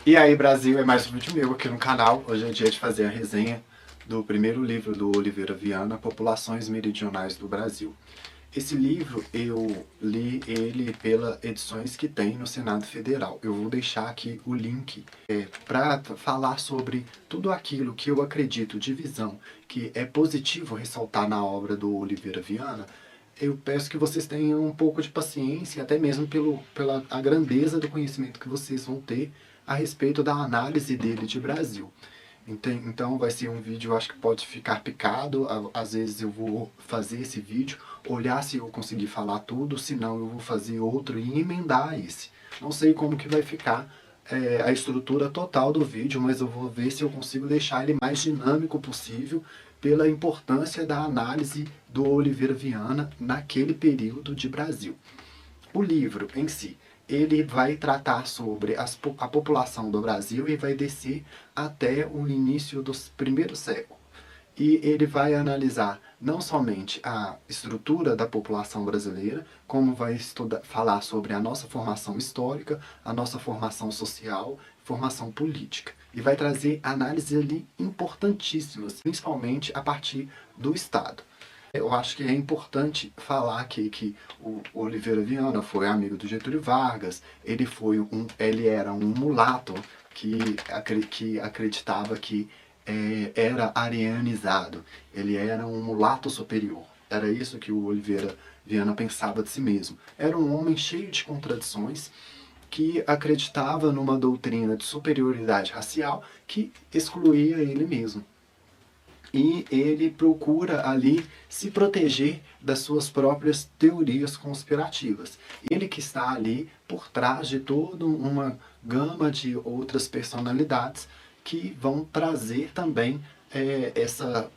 E aí, Brasil, é mais um vídeo meu aqui no canal. Hoje é dia de fazer a resenha do primeiro livro do Oliveira Viana, Populações Meridionais do Brasil. Esse livro eu li ele pela Edições que tem no Senado Federal. Eu vou deixar aqui o link para falar sobre tudo aquilo que eu acredito de visão que é positivo ressaltar na obra do Oliveira Viana. Eu peço que vocês tenham um pouco de paciência, até mesmo pela a grandeza do conhecimento que vocês vão ter a respeito da análise dele de Brasil. Então vai ser um vídeo, eu acho que pode ficar picado, às vezes eu vou fazer esse vídeo, olhar se eu conseguir falar tudo, senão eu vou fazer outro e emendar esse. Não sei como que vai ficar a estrutura total do vídeo, mas eu vou ver se eu consigo deixar ele mais dinâmico possível, pela importância da análise do Oliveira Viana naquele período de Brasil. O livro em si, ele vai tratar sobre a população do Brasil e vai descer até o início do primeiro século. E ele vai analisar não somente a estrutura da população brasileira, como vai falar sobre a nossa formação histórica, a nossa formação social, formação política. E vai trazer análises ali importantíssimas, principalmente a partir do Estado. Eu acho que é importante falar aqui que o Oliveira Viana foi amigo do Getúlio Vargas, ele era um mulato que acreditava que era arianizado, ele era um mulato superior. Era isso que o Oliveira Viana pensava de si mesmo. Era um homem cheio de contradições, que acreditava numa doutrina de superioridade racial que excluía ele mesmo. E ele procura ali se proteger das suas próprias teorias conspirativas. Ele que está ali por trás de toda uma gama de outras personalidades que vão trazer também essa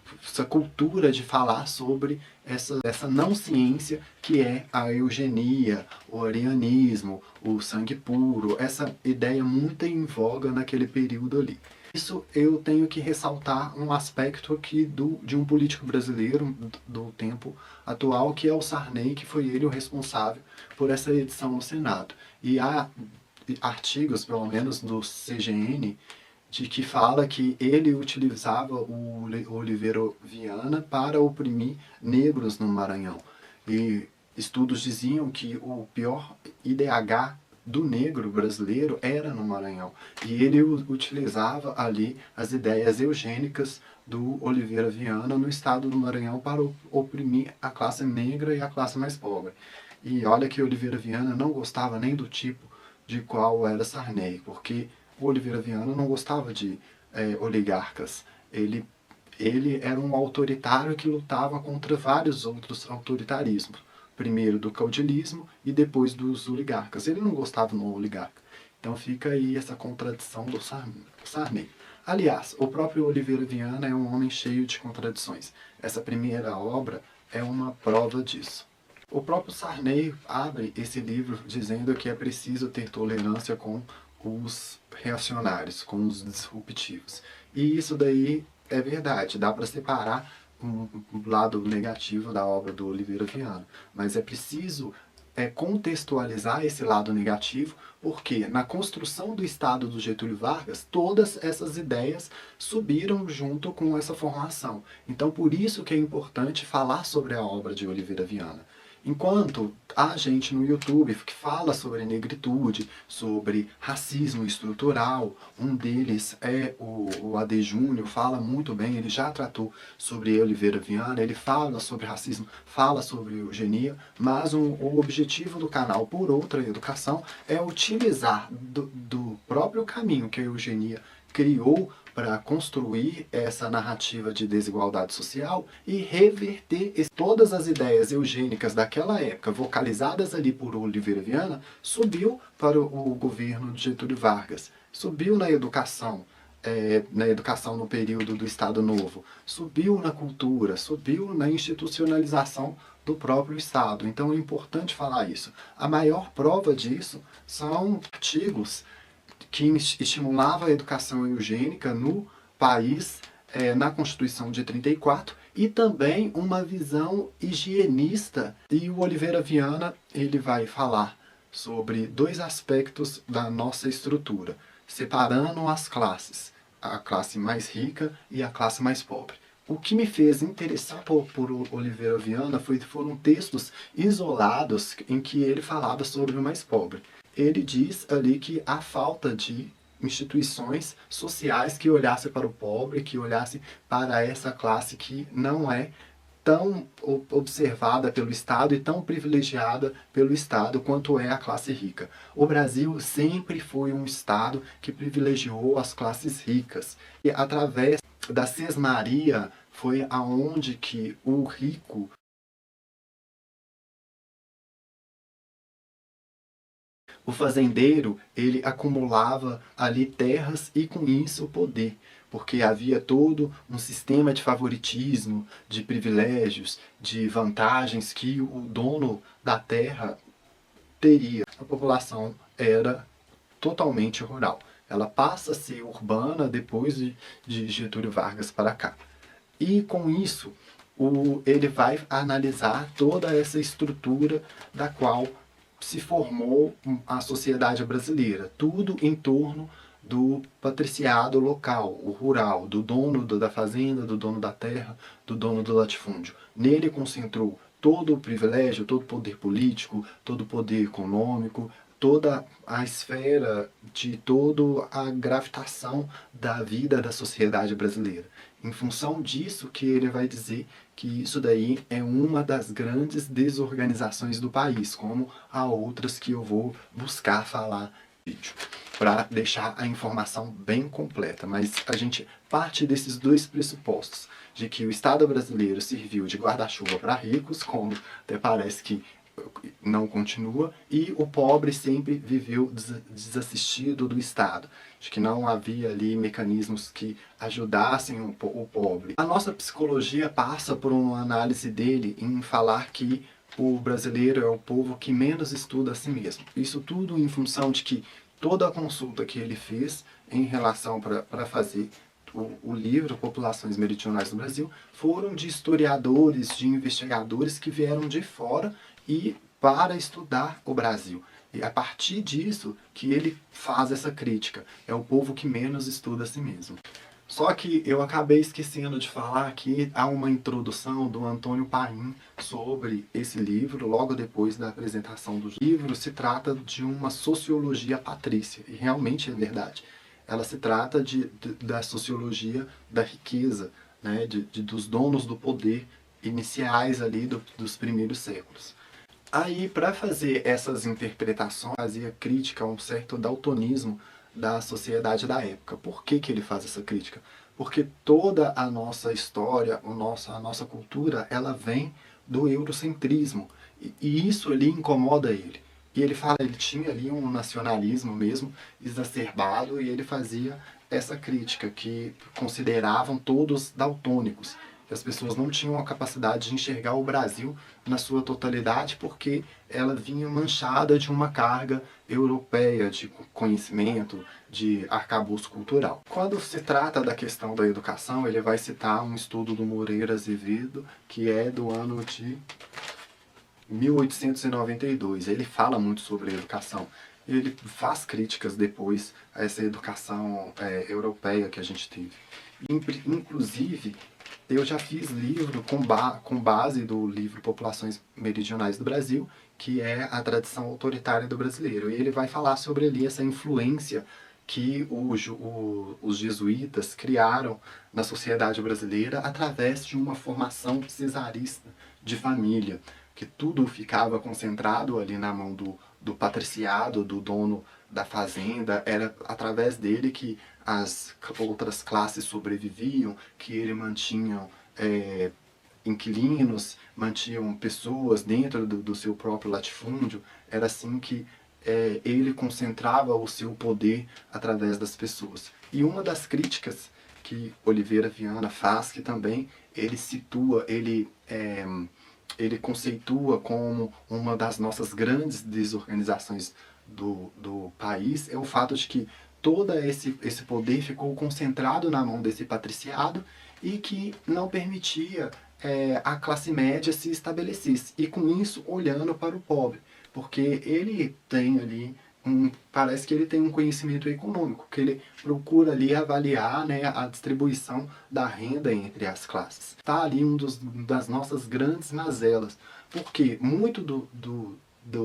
cultura de falar sobre essa não ciência que é a eugenia, o arianismo, o sangue puro, essa ideia muito em voga naquele período ali. Isso eu tenho que ressaltar um aspecto aqui de um político brasileiro do tempo atual, que é o Sarney, que foi ele o responsável por essa edição no Senado. E há artigos, pelo menos do CGN, de que fala que ele utilizava o Oliveira Viana para oprimir negros no Maranhão. E estudos diziam que o pior IDH do negro brasileiro era no Maranhão. E ele utilizava ali as ideias eugênicas do Oliveira Viana no estado do Maranhão para oprimir a classe negra e a classe mais pobre. E olha que Oliveira Viana não gostava nem do tipo de qual era Sarney, porque o Oliveira Viana não gostava de oligarcas. Ele era um autoritário que lutava contra vários outros autoritarismos. Primeiro do caudilismo e depois dos oligarcas. Ele não gostava do oligarca. Então fica aí essa contradição do Sarney. Aliás, o próprio Oliveira Viana é um homem cheio de contradições. Essa primeira obra é uma prova disso. O próprio Sarney abre esse livro dizendo que é preciso ter tolerância com os reacionários, com os disruptivos. E isso daí é verdade, dá para separar um lado negativo da obra do Oliveira Viana, mas é preciso contextualizar esse lado negativo, porque na construção do Estado do Getúlio Vargas, todas essas ideias subiram junto com essa formação. Então, por isso que é importante falar sobre a obra de Oliveira Viana. Enquanto há gente no YouTube que fala sobre negritude, sobre racismo estrutural, um deles é o AD Júnior, fala muito bem, ele já tratou sobre Oliveira Viana, ele fala sobre racismo, fala sobre eugenia, mas o objetivo do canal, por outra educação, é utilizar do próprio caminho que a eugenia criou para construir essa narrativa de desigualdade social e reverter todas as ideias eugênicas daquela época, vocalizadas ali por Oliveira Viana, subiu para o governo de Getúlio Vargas, subiu na educação no período do Estado Novo, subiu na cultura, subiu na institucionalização do próprio Estado. Então é importante falar isso. A maior prova disso são artigos que estimulava a educação eugênica no país, na Constituição de 34, e também uma visão higienista. E o Oliveira Viana ele vai falar sobre dois aspectos da nossa estrutura, separando as classes, a classe mais rica e a classe mais pobre. O que me fez interessar por Oliveira Viana foram textos isolados em que ele falava sobre o mais pobre. Ele diz ali que a falta de instituições sociais que olhassem para o pobre, que olhassem para essa classe que não é tão observada pelo Estado e tão privilegiada pelo Estado quanto é a classe rica. O Brasil sempre foi um Estado que privilegiou as classes ricas. E através da sesmaria foi aonde que o rico o fazendeiro, ele acumulava ali terras e com isso poder, porque havia todo um sistema de favoritismo, de privilégios, de vantagens que o dono da terra teria. A população era totalmente rural. Ela passa a ser urbana depois de Getúlio Vargas para cá. E com isso, ele vai analisar toda essa estrutura da qual se formou a sociedade brasileira. Tudo em torno do patriciado local, o rural, do dono da fazenda, do dono da terra, do dono do latifúndio. Nele concentrou todo o privilégio, todo o poder político, todo o poder econômico, toda a esfera de toda a gravitação da vida da sociedade brasileira. Em função disso que ele vai dizer que isso daí é uma das grandes desorganizações do país, como há outras que eu vou buscar falar no vídeo, para deixar a informação bem completa. Mas a gente parte desses dois pressupostos, de que o Estado brasileiro serviu de guarda-chuva para ricos, como até parece que não continua, e o pobre sempre viveu desassistido do Estado, de que não havia ali mecanismos que ajudassem o pobre. A nossa psicologia passa por uma análise dele em falar que o brasileiro é o povo que menos estuda a si mesmo. Isso tudo em função de que toda a consulta que ele fez em relação para fazer o livro Populações Meridionais do Brasil foram de historiadores, de investigadores que vieram de fora e para estudar o Brasil. E a partir disso que ele faz essa crítica. É o povo que menos estuda a si mesmo. Só que eu acabei esquecendo de falar que há uma introdução do Antônio Paim sobre esse livro, logo depois da apresentação do livro. Se trata de uma sociologia patrícia, e realmente é verdade. Ela se trata da sociologia da riqueza, né, dos donos do poder iniciais ali dos primeiros séculos. Aí, para fazer essas interpretações, fazia crítica a um certo daltonismo da sociedade da época. Por que ele faz essa crítica? Porque toda a nossa história, a nossa cultura, ela vem do eurocentrismo. E isso ali incomoda ele. E ele fala, ele tinha ali um nacionalismo mesmo exacerbado e ele fazia essa crítica, que consideravam todos daltônicos. Que as pessoas não tinham a capacidade de enxergar o Brasil na sua totalidade porque ela vinha manchada de uma carga europeia de conhecimento, de arcabouço cultural. Quando se trata da questão da educação, ele vai citar um estudo do Moreira Azevedo, que é do ano de 1892. Ele fala muito sobre a educação. Ele faz críticas depois a essa educação europeia que a gente teve. Inclusive, eu já fiz livro com base do livro Populações Meridionais do Brasil, que é a tradição autoritária do brasileiro. E ele vai falar sobre ali essa influência que os jesuítas criaram na sociedade brasileira através de uma formação cesarista de família, que tudo ficava concentrado ali na mão do patriciado, do dono da fazenda. Era através dele que as outras classes sobreviviam, que ele mantinha inquilinos, mantinham pessoas dentro do seu próprio latifúndio. Era assim que ele concentrava o seu poder através das pessoas. E uma das críticas que Oliveira Viana faz, que também ele situa, ele conceitua como uma das nossas grandes desorganizações do país, é o fato de que todo esse poder ficou concentrado na mão desse patriciado e que não permitia a classe média se estabelecesse. E com isso, olhando para o pobre, porque ele tem ali parece que ele tem um conhecimento econômico, que ele procura ali avaliar, né, a distribuição da renda entre as classes. Está ali das nossas grandes mazelas, porque muito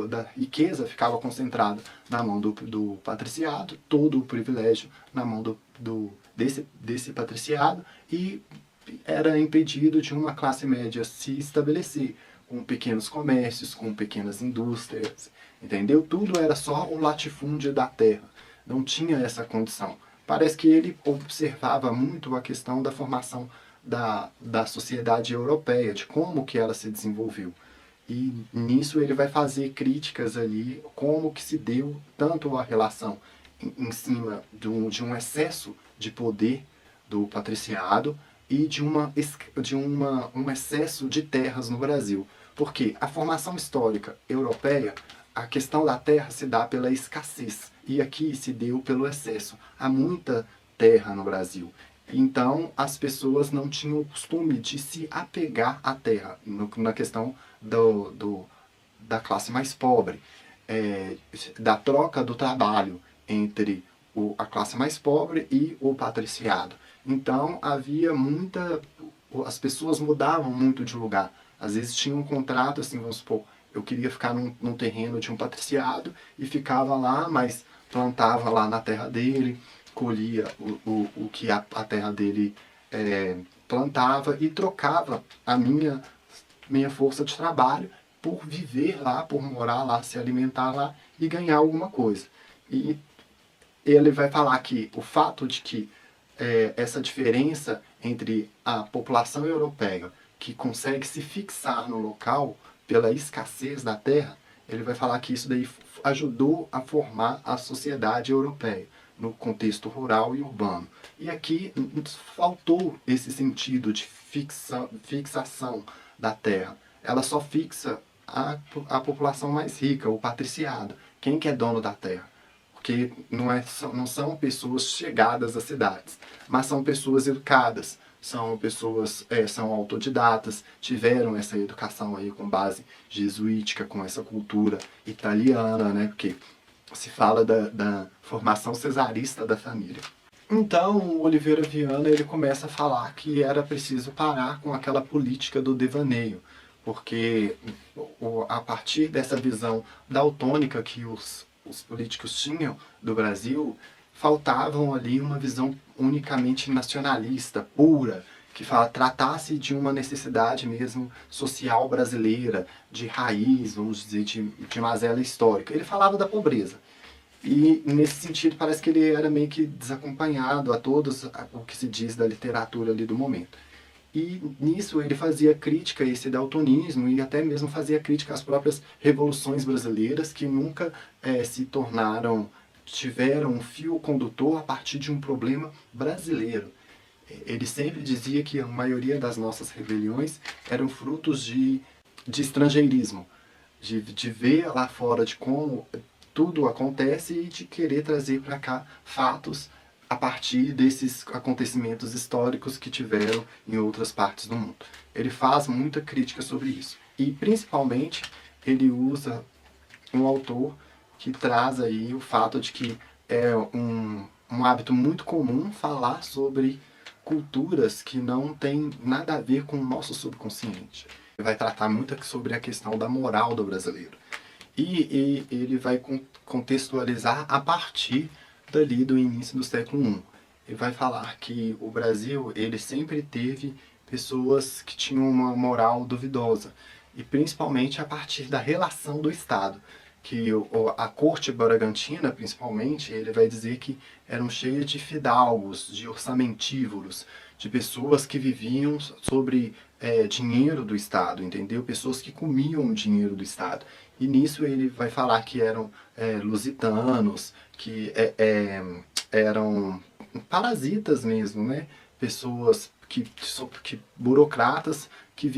da riqueza ficava concentrada na mão do patriciado, todo o privilégio na mão desse patriciado, e era impedido de uma classe média se estabelecer, com pequenos comércios, com pequenas indústrias, entendeu? Tudo era só o latifúndio da terra, não tinha essa condição. Parece que ele observava muito a questão da formação da sociedade europeia, de como que ela se desenvolveu. E nisso ele vai fazer críticas ali, como que se deu tanto a relação em cima de um excesso de poder do patriciado e de um excesso de terras no Brasil. Porque a formação histórica europeia, a questão da terra se dá pela escassez, e aqui se deu pelo excesso. Há muita terra no Brasil. Então, as pessoas não tinham o costume de se apegar à terra, na questão da classe mais pobre, da troca do trabalho entre a classe mais pobre e o patriciado. Então, havia as pessoas mudavam muito de lugar. Às vezes tinha um contrato, assim, vamos supor, eu queria ficar num terreno de um patriciado e ficava lá, mas plantava lá na terra dele, colhia o que a terra dele plantava e trocava a minha força de trabalho por viver lá, por morar lá, se alimentar lá e ganhar alguma coisa. E ele vai falar que o fato de que essa diferença entre a população europeia, que consegue se fixar no local pela escassez da terra, ele vai falar que isso daí ajudou a formar a sociedade europeia, no contexto rural e urbano. E aqui faltou esse sentido de fixação da terra. Ela só fixa a população mais rica, o patriciado. Quem que é dono da terra? Porque não são pessoas chegadas às cidades, mas são pessoas educadas, são pessoas, são autodidatas, tiveram essa educação aí com base jesuítica, com essa cultura italiana, né? Porque se fala da formação cesarista da família. Então, o Oliveira Viana ele começa a falar que era preciso parar com aquela política do devaneio, porque a partir dessa visão daltônica que os políticos tinham do Brasil, faltavam ali uma visão unicamente nacionalista, pura, que tratasse de uma necessidade mesmo social brasileira, de raiz, vamos dizer, de mazela histórica. Ele falava da pobreza. E, nesse sentido, parece que ele era meio que desacompanhado a todos o que se diz da literatura ali do momento. E nisso ele fazia crítica a esse daltonismo e até mesmo fazia crítica às próprias revoluções brasileiras, que nunca tiveram um fio condutor a partir de um problema brasileiro. Ele sempre dizia que a maioria das nossas rebeliões eram frutos de estrangeirismo, de ver lá fora de como tudo acontece e de querer trazer para cá fatos a partir desses acontecimentos históricos que tiveram em outras partes do mundo. Ele faz muita crítica sobre isso. E, principalmente, ele usa um autor que traz aí o fato de que é um hábito muito comum falar sobre culturas que não tem nada a ver com o nosso subconsciente. Ele vai tratar muito sobre a questão da moral do brasileiro. E ele vai contextualizar a partir dali do início do século I. Ele vai falar que o Brasil ele sempre teve pessoas que tinham uma moral duvidosa, e principalmente a partir da relação do Estado, que a corte bragantina, principalmente, ele vai dizer que eram cheias de fidalgos, de orçamentívoros, de pessoas que viviam sobre dinheiro do Estado, entendeu? Pessoas que comiam o dinheiro do Estado. E nisso ele vai falar que eram lusitanos, que eram parasitas mesmo, né? Pessoas burocratas que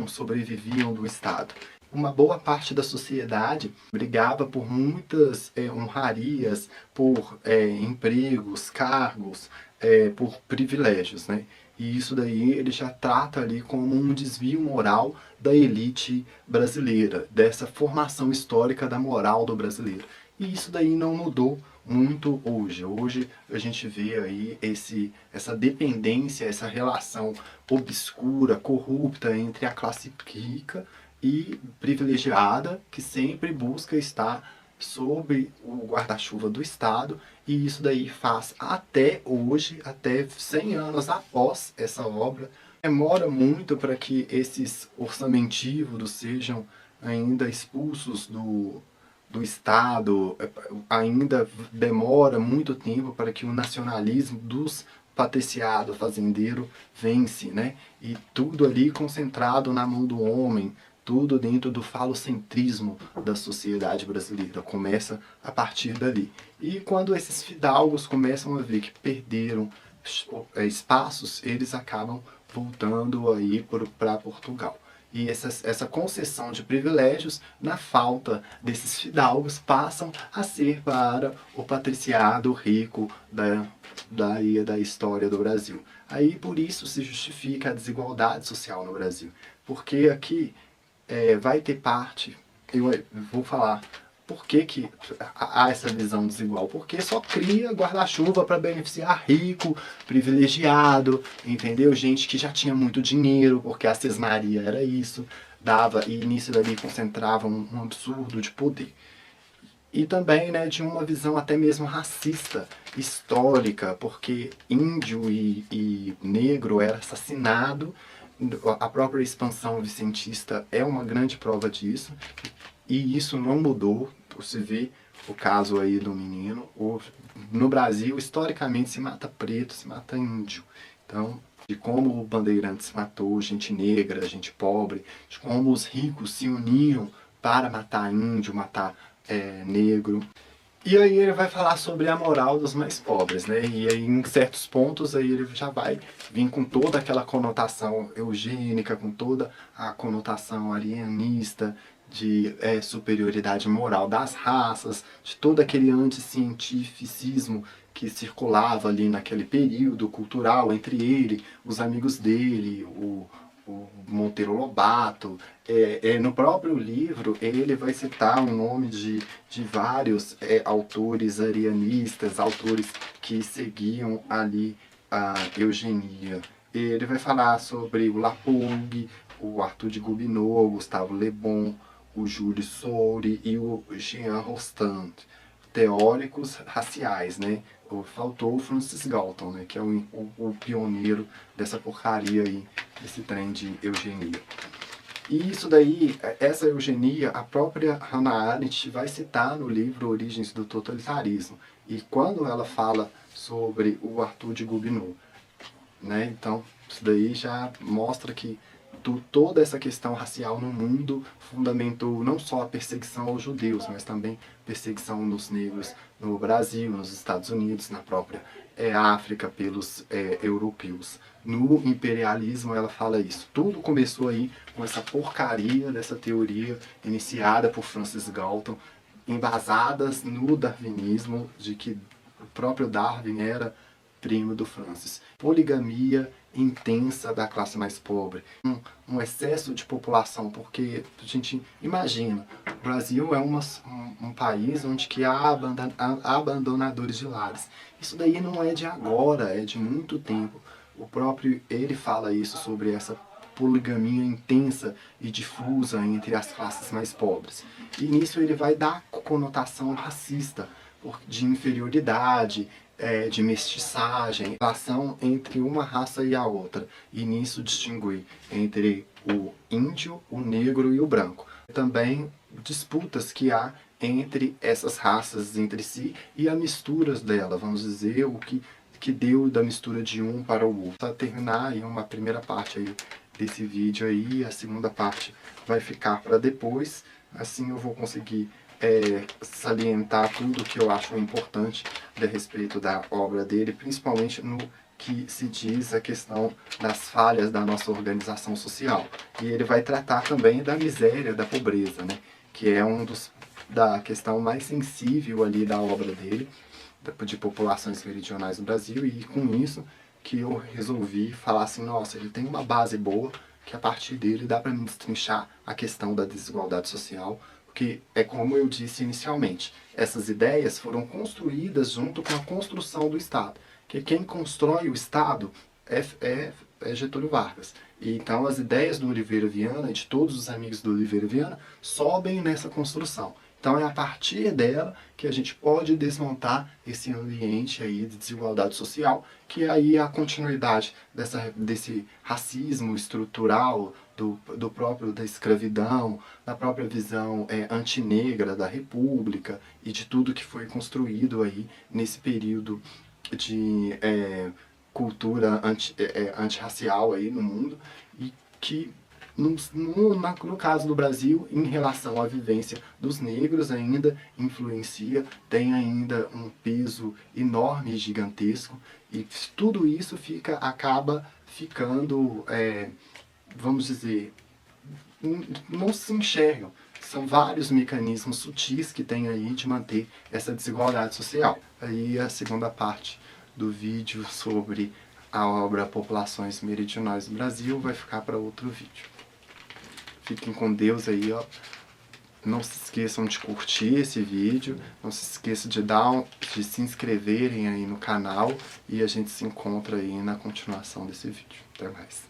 sobreviviam do Estado. Uma boa parte da sociedade brigava por muitas honrarias, por empregos, cargos, por privilégios, né? E isso daí ele já trata ali como um desvio moral da elite brasileira, dessa formação histórica da moral do brasileiro. E isso daí não mudou muito hoje. Hoje a gente vê aí essa dependência, essa relação obscura, corrupta entre a classe rica e privilegiada, que sempre busca estar sob o guarda-chuva do Estado, e isso daí faz até hoje, até 100 anos após essa obra, demora muito para que esses orçamentívoros sejam ainda expulsos do Estado, ainda demora muito tempo para que o nacionalismo dos patriciado fazendeiro vence, né? E tudo ali concentrado na mão do homem, tudo dentro do falocentrismo da sociedade brasileira, começa a partir dali. E quando esses fidalgos começam a ver que perderam espaços, eles acabam voltando aí para Portugal. E essa concessão de privilégios, na falta desses fidalgos, passam a ser para o patriciado rico da história do Brasil. Aí por isso se justifica a desigualdade social no Brasil. Porque aqui vai ter parte, eu vou falar por que há essa visão desigual? Porque só cria guarda-chuva para beneficiar rico, privilegiado, entendeu? Gente que já tinha muito dinheiro, porque a Sesmaria era isso, dava, e nisso dali concentrava um absurdo de poder. E também, né, de uma visão até mesmo racista, histórica, porque índio e negro era assassinado. A própria expansão vicentista é uma grande prova disso, e isso não mudou. Você vê o caso aí do menino. No Brasil, historicamente, se mata preto, se mata índio. Então, de como o Bandeirantes matou gente negra, gente pobre, de como os ricos se uniam para matar índio, matar negro. E aí ele vai falar sobre a moral dos mais pobres, né? E aí em certos pontos aí ele já vai vir com toda aquela conotação eugênica, com toda a conotação alienista, de superioridade moral das raças, de todo aquele anticientificismo que circulava ali naquele período cultural entre ele, os amigos dele, o Monteiro Lobato. No próprio livro ele vai citar o nome de vários autores arianistas, autores que seguiam ali a eugenia. Ele vai falar sobre o Lapong, o Arthur de Gobineau, o Gustavo Le Bon, o Júlio Soure e o Jean Rostand, teóricos raciais, né? Faltou o Francis Galton, né, que é o pioneiro dessa porcaria aí, desse trem de eugenia. E isso daí, essa eugenia, a própria Hannah Arendt vai citar no livro Origens do Totalitarismo. E quando ela fala sobre o Arthur de Gobineau, né, então isso daí já mostra que toda essa questão racial no mundo fundamentou não só a perseguição aos judeus, mas também perseguição dos negros no Brasil, nos Estados Unidos, na própria África, pelos europeus. No imperialismo ela fala isso. Tudo começou aí com essa porcaria dessa teoria iniciada por Francis Galton, embasadas no darwinismo, de que o próprio Darwin era primo do Francis. Poligamia intensa da classe mais pobre, um excesso de população, porque a gente imagina, o Brasil é um país onde que há abandonadores de lares. Isso daí não é de agora, é de muito tempo. O próprio ele fala isso sobre essa poligamia intensa e difusa entre as classes mais pobres. E nisso ele vai dar conotação racista, de inferioridade, de mestiçagem, relação entre uma raça e a outra, e nisso distinguir entre o índio, o negro e o branco. Também disputas que há entre essas raças entre si e a misturas dela, vamos dizer, o que deu da mistura de um para o outro. Para terminar aí uma primeira parte aí desse vídeo aí, a segunda parte vai ficar para depois, assim eu vou conseguir salientar tudo que eu acho importante a respeito da obra dele, principalmente no que se diz a questão das falhas da nossa organização social. E ele vai tratar também da miséria, da pobreza, né? Que é da questão mais sensível ali da obra dele, de populações meridionais no Brasil, e com isso que eu resolvi falar assim, nossa, ele tem uma base boa, que a partir dele dá para me destrinchar a questão da desigualdade social, porque é como eu disse inicialmente, essas ideias foram construídas junto com a construção do Estado, que quem constrói o Estado é Getúlio Vargas. E então as ideias do Oliveira Viana e de todos os amigos do Oliveira Viana sobem nessa construção. Então é a partir dela que a gente pode desmontar esse ambiente aí de desigualdade social, que aí é a continuidade desse racismo estrutural, do próprio da escravidão, da própria visão antinegra da República e de tudo que foi construído aí nesse período de cultura antirracial aí no mundo, e que no caso do Brasil, em relação à vivência dos negros, ainda influencia, tem ainda um peso enorme e gigantesco, e tudo isso acaba ficando, vamos dizer, não se enxergam. São vários mecanismos sutis que tem aí de manter essa desigualdade social. Aí a segunda parte do vídeo sobre a obra Populações Meridionais do Brasil vai ficar para outro vídeo. Fiquem com Deus aí, ó. Não se esqueçam de curtir esse vídeo, não se esqueçam de se inscreverem aí no canal, e a gente se encontra aí na continuação desse vídeo. Até mais.